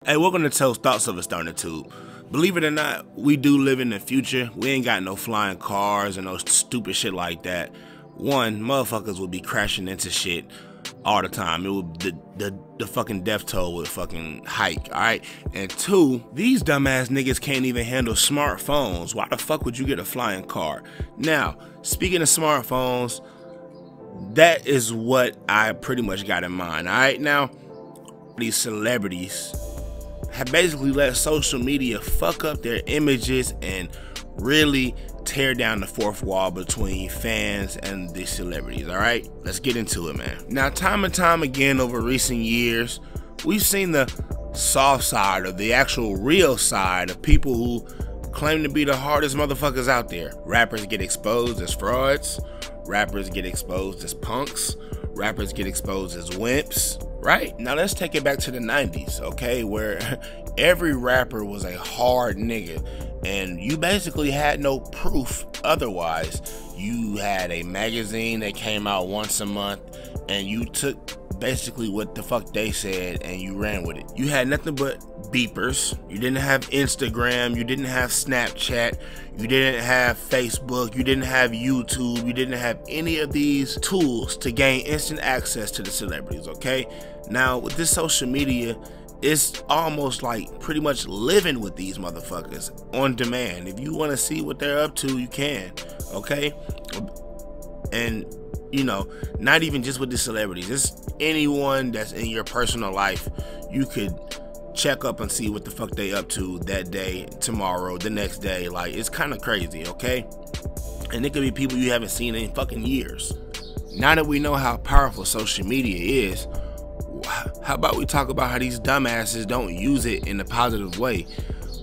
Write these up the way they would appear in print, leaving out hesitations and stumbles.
Hey, welcome to Toast Thoughts of a Stoner Tube. Believe it or not, we do live in the future. We ain't got no flying cars and no stupid shit like that. One, motherfuckers will be crashing into shit all the time. It will the fucking death toll would fucking hike, alright? And two, these dumbass niggas can't even handle smartphones. Why the fuck would you get a flying car? Now, speaking of smartphones, that is what I pretty much got in mind, alright? Now, these celebrities have basically let social media fuck up their images and really tear down the fourth wall between fans and the celebrities. All right, let's get into it, man. Now, time and time again over recent years, we've seen the soft side of the actual real side of people who claim to be the hardest motherfuckers out there. Rappers get exposed as frauds, rappers get exposed as punks, rappers get exposed as wimps. Right? Now let's take it back to the 90s, okay, where every rapper was a hard nigga and you basically had no proof otherwise. You had a magazine that came out once a month and you took basically what the fuck they said and you ran with it. You had nothing but beepers. You didn't have Instagram, you didn't have Snapchat, you didn't have Facebook, you didn't have YouTube, you didn't have any of these tools to gain instant access to the celebrities, okay? Now with this social media, it's almost like pretty much living with these motherfuckers on demand. If you want to see what they're up to, you can, okay? And you know, not even just with the celebrities, it's anyone that's in your personal life. You could check up and see what the fuck they up to that day, tomorrow, the next day. Like, it's kind of crazy, okay? And it could be people you haven't seen in fucking years. Now that we know how powerful social media is, how about we talk about how these dumbasses don't use it in a positive way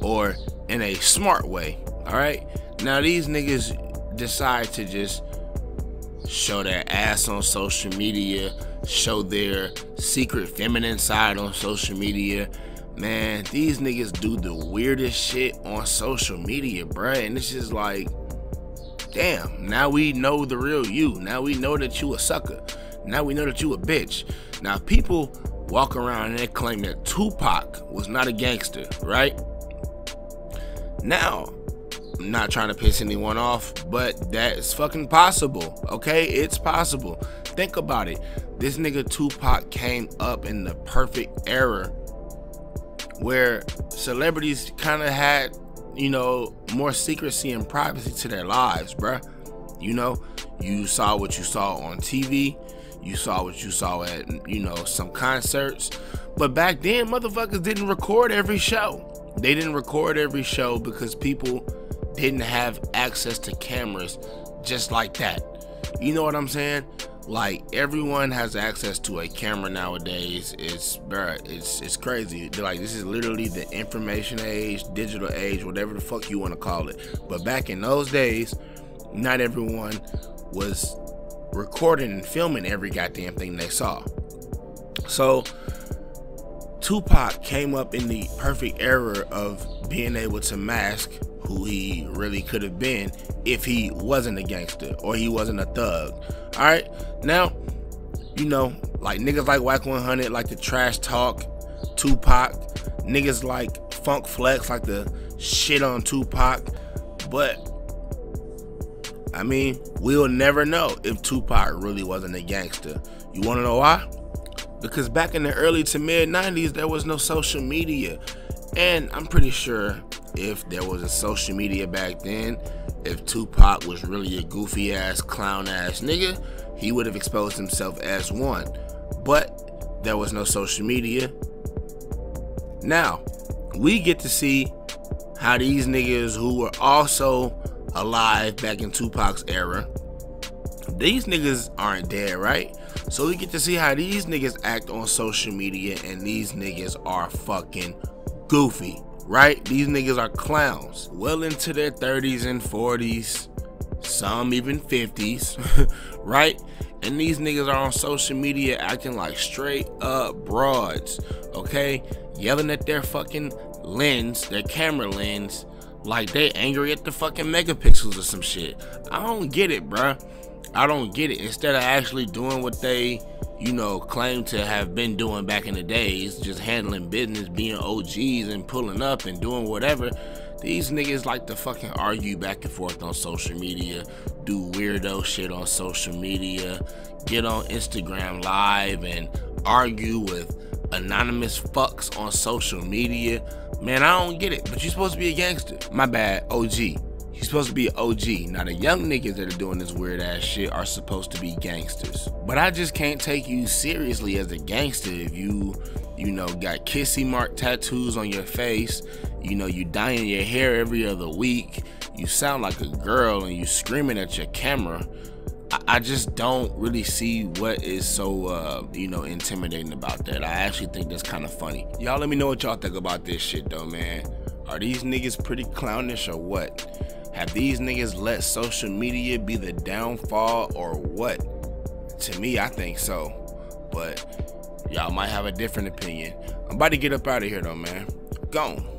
or in a smart way, all right? Now these niggas decide to just show their ass on social media, show their secret feminine side on social media. Man, these niggas do the weirdest shit on social media, bruh. And it's just like, damn, now we know the real you. Now we know that you a sucker. Now we know that you a bitch. Now people walk around and they claim that Tupac was not a gangster, right? Now, I'm not trying to piss anyone off, but that's fucking possible, okay? It's possible. Think about it. This nigga Tupac came up in the perfect era where celebrities kind of had, you know, more secrecy and privacy to their lives, bruh. You know, you saw what you saw on TV. You saw what you saw at, you know, some concerts. But back then, motherfuckers didn't record every show. They didn't record every show because people didn't have access to cameras just like that. You know what I'm saying? Like, everyone has access to a camera nowadays. It's crazy. Like, this is literally the information age, digital age, whatever the fuck you want to call it. But back in those days, not everyone was recording and filming every goddamn thing they saw. So Tupac came up in the perfect era of being able to mask who he really could have been if he wasn't a gangster or he wasn't a thug. Alright, now, you know, like niggas like Wack 100 like to trash talk Tupac, niggas like Funk Flex like to shit on Tupac, but I mean, we'll never know if Tupac really wasn't a gangster. You wanna know why? Because back in the early to mid 90s, there was no social media. And I'm pretty sure if there was a social media back then, if Tupac was really a goofy ass, clown ass nigga, he would have exposed himself as one. But there was no social media. Now, we get to see how these niggas who were also alive back in Tupac's era, these niggas aren't dead, right? So we get to see how these niggas act on social media, and these niggas are fucking goofy, right? These niggas are clowns, well into their 30s and 40s, some even 50s, right? And these niggas are on social media acting like straight up broads, okay? Yelling at their fucking lens, their camera lens, like they angry at the fucking megapixels or some shit. I don't get it, bruh. I don't get it. Instead of actually doing what they you know, claim to have been doing back in the days, just handling business, being OGs and pulling up and doing whatever. These niggas like to fucking argue back and forth on social media, do weirdo shit on social media, get on Instagram Live and argue with anonymous fucks on social media. Man, I don't get it, but you're supposed to be a gangster. My bad, OG. You're supposed to be an OG. Now, the young niggas that are doing this weird ass shit are supposed to be gangsters. But I just can't take you seriously as a gangster if you know, got kissy mark tattoos on your face, you know, you dyeing your hair every other week, you sound like a girl and you screaming at your camera. I just don't really see what is so, you know, intimidating about that. I actually think that's kind of funny. Y'all let me know what y'all think about this shit though, man. Are these niggas pretty clownish or what? Have these niggas let social media be the downfall or what? To me, I think so. But y'all might have a different opinion. I'm about to get up out of here though, man. Gone.